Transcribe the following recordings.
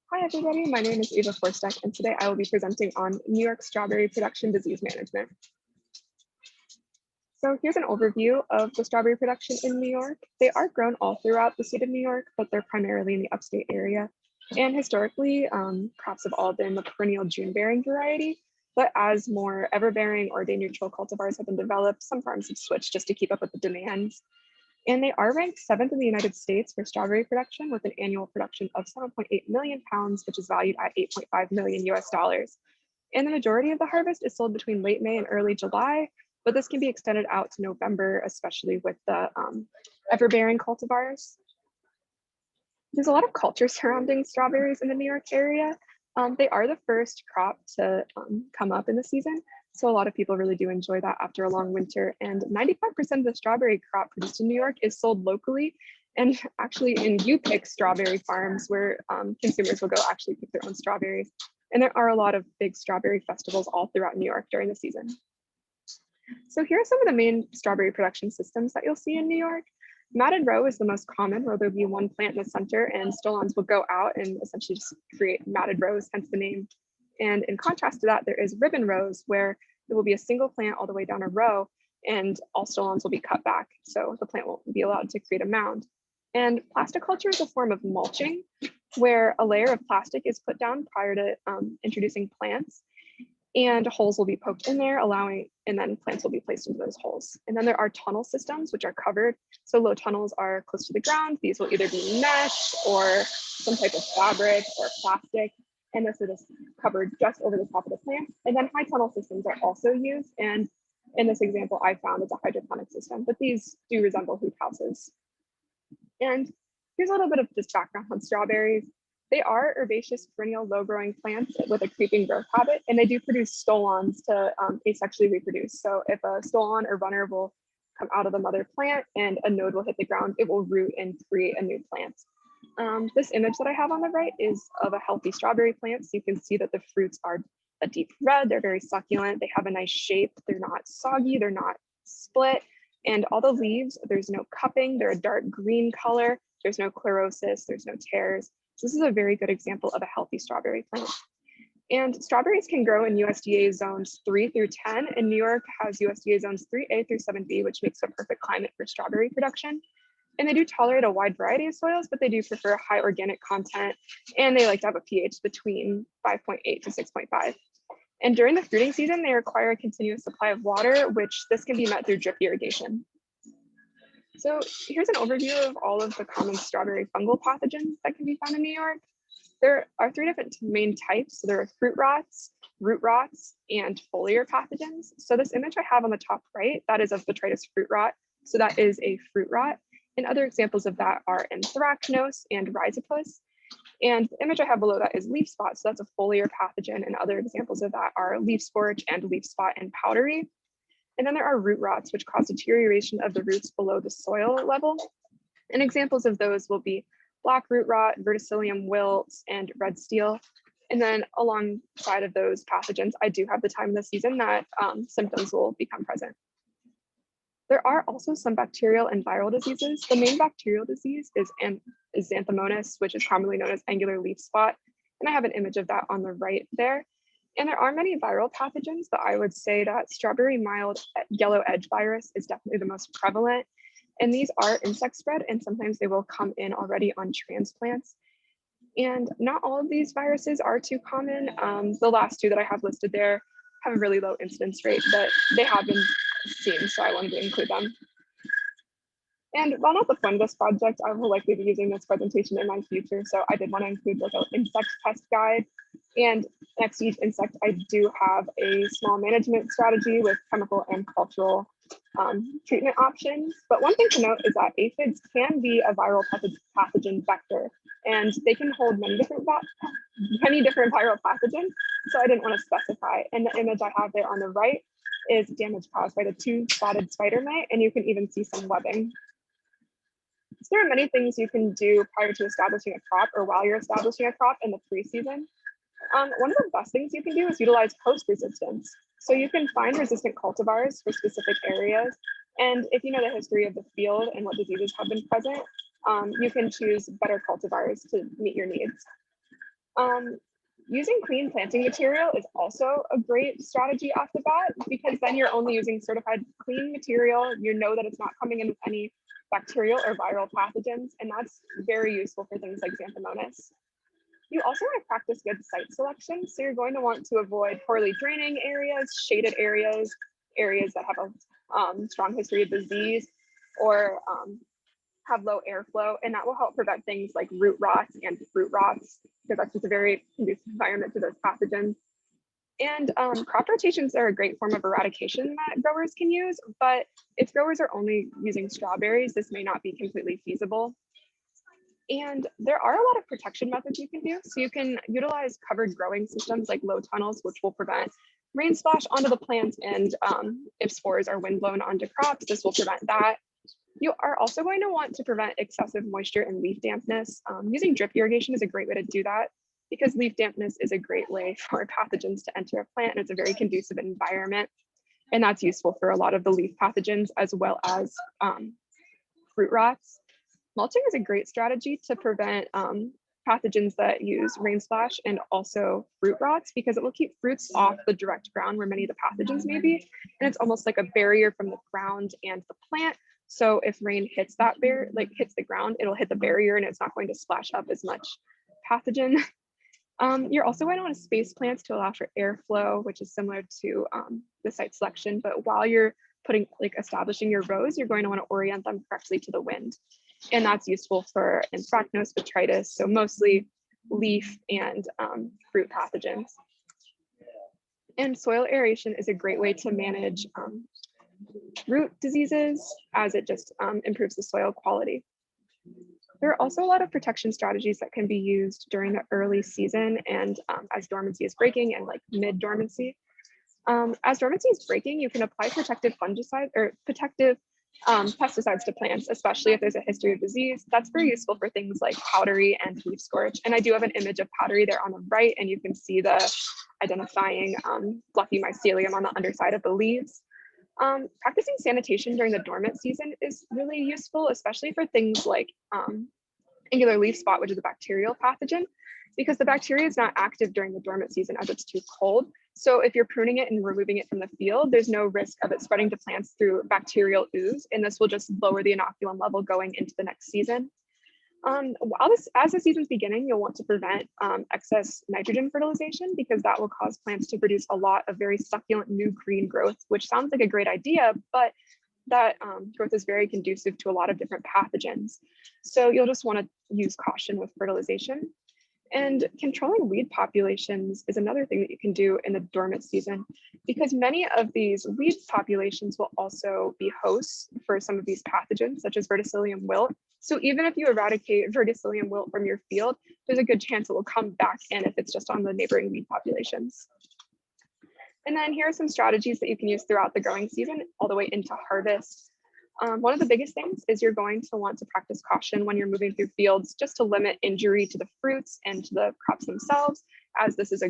Hi everybody, my name is Eva Forstek, and today I will be presenting on New York strawberry production disease management. So here's an overview of the strawberry production in New York. They are grown all throughout the state of New York, but they're primarily in the upstate area. And historically, crops have all been the perennial June-bearing variety, but as more ever-bearing or day-neutral cultivars have been developed, some farms have switched just to keep up with the demands. And they are ranked 7th in the United States for strawberry production with an annual production of 7.8 million pounds, which is valued at 8.5 million US dollars. And the majority of the harvest is sold between late May and early July, but this can be extended out to November, especially with the ever-bearing cultivars. There's a lot of culture surrounding strawberries in the New York area. They are the first crop to come up in the season. So a lot of people really do enjoy that after a long winter, and 95% of the strawberry crop produced in New York is sold locally and actually in you-pick strawberry farms where consumers will go actually pick their own strawberries. And there are a lot of big strawberry festivals all throughout New York during the season. So here are some of the main strawberry production systems that you'll see in New York. Matted row is the most common, where there'll be one plant in the center and stolons will go out and essentially just create matted rows, hence the name. And in contrast to that, there is ribbon rows, where there will be a single plant all the way down a row and all stolons will be cut back. So the plant won't be allowed to create a mound. And plasticulture is a form of mulching, where a layer of plastic is put down prior to introducing plants, and holes will be poked in there, and then plants will be placed into those holes. And then there are tunnel systems, which are covered. So low tunnels are close to the ground. These will either be mesh or some type of fabric or plastic. And this is covered just over the top of the plant. And then high tunnel systems are also used. And in this example, I found it's a hydroponic system, but these do resemble hoop houses. And here's a little bit of just background on strawberries. They are herbaceous perennial low-growing plants with a creeping growth habit, and they do produce stolons to asexually reproduce. So if a stolon or runner will come out of the mother plant and a node will hit the ground, it will root and create a new plant. This image that I have on the right is of a healthy strawberry plant. So you can see that the fruits are a deep red, they're very succulent, they have a nice shape, they're not soggy, they're not split. And all the leaves, there's no cupping, they're a dark green color, there's no chlorosis, there's no tears. So this is a very good example of a healthy strawberry plant. And strawberries can grow in USDA zones 3 through 10, and New York has USDA zones 3A through 7B, which makes a perfect climate for strawberry production. And they do tolerate a wide variety of soils, but they do prefer high organic content, and they like to have a pH between 5.8 to 6.5. And during the fruiting season, they require a continuous supply of water, which this can be met through drip irrigation. So here's an overview of all of the common strawberry fungal pathogens that can be found in New York. There are 3 different main types. So there are fruit rots, root rots, and foliar pathogens. So this image I have on the top right, that is of botrytis fruit rot. So that is a fruit rot. And other examples of that are anthracnose and rhizopus. And the image I have below that is leaf spot. So that's a foliar pathogen. And other examples of that are leaf scorch and leaf spot and powdery. And then there are root rots, which cause deterioration of the roots below the soil level. And examples of those will be black root rot, verticillium wilt, and red steel. And then alongside of those pathogens, I do have the time of the season that symptoms will become present. There are also some bacterial and viral diseases. The main bacterial disease is Xanthomonas, which is commonly known as angular leaf spot. And I have an image of that on the right there. And there are many viral pathogens, but I would say that strawberry mild yellow edge virus is definitely the most prevalent. And these are insect spread, and sometimes they will come in already on transplants. And not all of these viruses are too common. The last 2 that I have listed there have a really low incidence rate, but they have been seen, so I wanted to include them. And while not the fungus project, I will likely be using this presentation in my future, so I did want to include like an insect pest guide. And next to each insect, I do have a small management strategy with chemical and cultural treatment options. But one thing to note is that aphids can be a viral pathogen vector, and they can hold many different viral pathogens. So I didn't want to specify. And the image I have there on the right is damage caused by the 2-spotted spider mite, and you can even see some webbing. So there are many things you can do prior to establishing a crop or while you're establishing a crop in the pre-season. One of the best things you can do is utilize post-resistance. So you can find resistant cultivars for specific areas. And if you know the history of the field and what diseases have been present, you can choose better cultivars to meet your needs. Using clean planting material is also a great strategy off the bat, because then you're only using certified clean material. You know that it's not coming in with any bacterial or viral pathogens, and that's very useful for things like Xanthomonas. You also want to practice good site selection. So you're going to want to avoid poorly draining areas, shaded areas, areas that have a strong history of disease, or have low airflow, and that will help prevent things like root rots and fruit rots, because that's just a very conducive environment to those pathogens. And crop rotations are a great form of eradication that growers can use, but if growers are only using strawberries, this may not be completely feasible. And there are a lot of protection methods you can do. So you can utilize covered growing systems like low tunnels, which will prevent rain splash onto the plants, and if spores are windblown onto crops, this will prevent that. You are also going to want to prevent excessive moisture and leaf dampness. Using drip irrigation is a great way to do that, because leaf dampness is a great way for pathogens to enter a plant, and it's a very conducive environment. And that's useful for a lot of the leaf pathogens, as well as fruit rots. Mulching is a great strategy to prevent pathogens that use rain splash and also fruit rots, because it will keep fruits off the direct ground where many of the pathogens may be. And it's almost like a barrier from the ground and the plant. So if rain hits that barrier, like hits the ground, it'll hit the barrier and it's not going to splash up as much pathogen. You're also going to want to space plants to allow for airflow, which is similar to the site selection. But while you're establishing your rows, you're going to want to orient them correctly to the wind. And that's useful for anthracnose, botrytis, so mostly leaf and fruit pathogens. And soil aeration is a great way to manage root diseases, as it just improves the soil quality. There are also a lot of protection strategies that can be used during the early season and as dormancy is breaking, and like mid dormancy. As dormancy is breaking, you can apply protective fungicides or protective pesticides to plants, especially if there's a history of disease. That's very useful for things like powdery and leaf scorch. And I do have an image of powdery there on the right, and you can see the identifying fluffy mycelium on the underside of the leaves. Practicing sanitation during the dormant season is really useful, especially for things like angular leaf spot, which is a bacterial pathogen, because the bacteria is not active during the dormant season as it's too cold. So if you're pruning it and removing it from the field, there's no risk of it spreading to plants through bacterial ooze, and this will just lower the inoculum level going into the next season. As the season's beginning, you'll want to prevent excess nitrogen fertilization, because that will cause plants to produce a lot of very succulent new green growth, which sounds like a great idea, but that growth is very conducive to a lot of different pathogens. So you'll just want to use caution with fertilization. And controlling weed populations is another thing that you can do in the dormant season, because many of these weed populations will also be hosts for some of these pathogens, such as verticillium wilt. So even if you eradicate verticillium wilt from your field, there's a good chance it will come back in if it's just on the neighboring weed populations. And then here are some strategies that you can use throughout the growing season all the way into harvest. One of the biggest things is you're going to want to practice caution when you're moving through fields, just to limit injury to the fruits and to the crops themselves, as this is a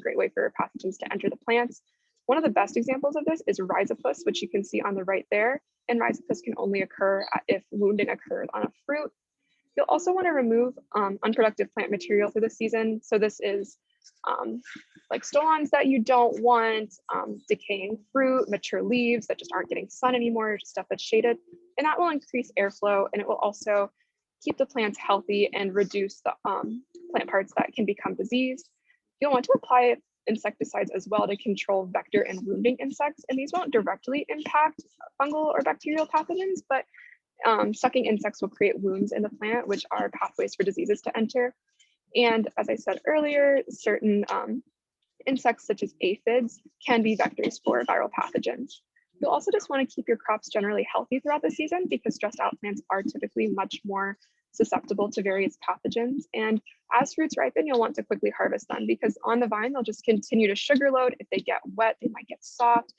great way for pathogens to enter the plants. One of the best examples of this is rhizopus, which you can see on the right there. And rhizopus can only occur if wounding occurred on a fruit. You'll also want to remove unproductive plant material through the season. So this is like stolons that you don't want, decaying fruit, mature leaves that just aren't getting sun anymore, stuff that's shaded, and that will increase airflow, and it will also keep the plants healthy and reduce the plant parts that can become diseased. You'll want to apply insecticides as well to control vector and wounding insects, and these won't directly impact fungal or bacterial pathogens, but sucking insects will create wounds in the plant, which are pathways for diseases to enter. And as I said earlier, certain insects such as aphids can be vectors for viral pathogens. You'll also just want to keep your crops generally healthy throughout the season, because stressed out plants are typically much more susceptible to various pathogens. And as fruits ripen, you'll want to quickly harvest them, because on the vine, they'll just continue to sugar load. If they get wet, they might get soft,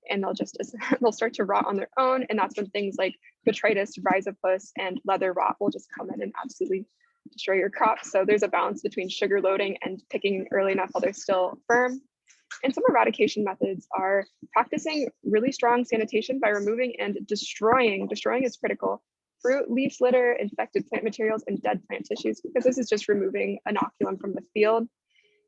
and they'll start to rot on their own. And that's when things like botrytis, rhizopus, and leather rot will just come in and absolutely destroy your crops. So there's a balance between sugar loading and picking early enough while they're still firm. And some eradication methods are practicing really strong sanitation by removing and destroying. Destroying is critical. fruit, leaf litter, infected plant materials, and dead plant tissues, because this is just removing inoculum from the field.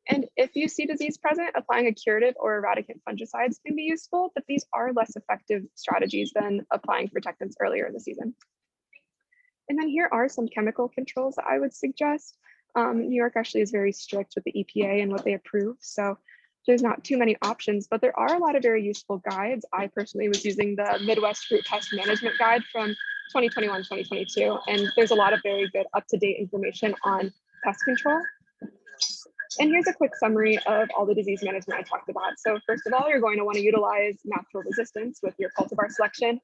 And if you see disease present, applying a curative or eradicant fungicides can be useful, but these are less effective strategies than applying protectants earlier in the season. And then here are some chemical controls that I would suggest. New York actually is very strict with the EPA and what they approve. So there's not too many options, but there are a lot of very useful guides. I personally was using the Midwest Fruit Pest Management Guide from 2021, 2022, and there's a lot of very good up-to-date information on pest control. And here's a quick summary of all the disease management I talked about. So first of all, you're going to want to utilize natural resistance with your cultivar selection.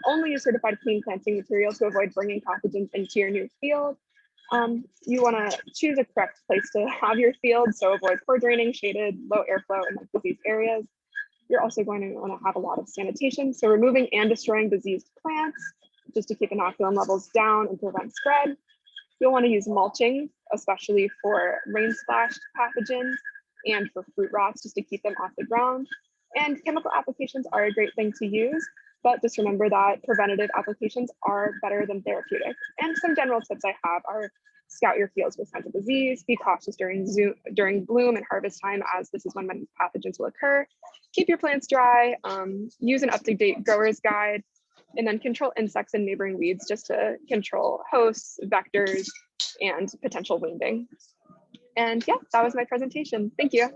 Only use certified clean planting material to avoid bringing pathogens into your new field. You want to choose a correct place to have your field, so avoid poor draining, shaded, low airflow, and disease areas. You're also going to want to have a lot of sanitation, so removing and destroying diseased plants just to keep inoculum levels down and prevent spread. You'll want to use mulching, especially for rain splashed pathogens and for fruit rots, just to keep them off the ground. And chemical applications are a great thing to use, but just remember that preventative applications are better than therapeutic. And some general tips I have are scout your fields for signs of disease, be cautious during bloom and harvest time, as this is when many pathogens will occur. Keep your plants dry, use an up-to-date grower's guide, and then control insects and neighboring weeds just to control hosts, vectors, and potential wounding. And yeah, that was my presentation. Thank you.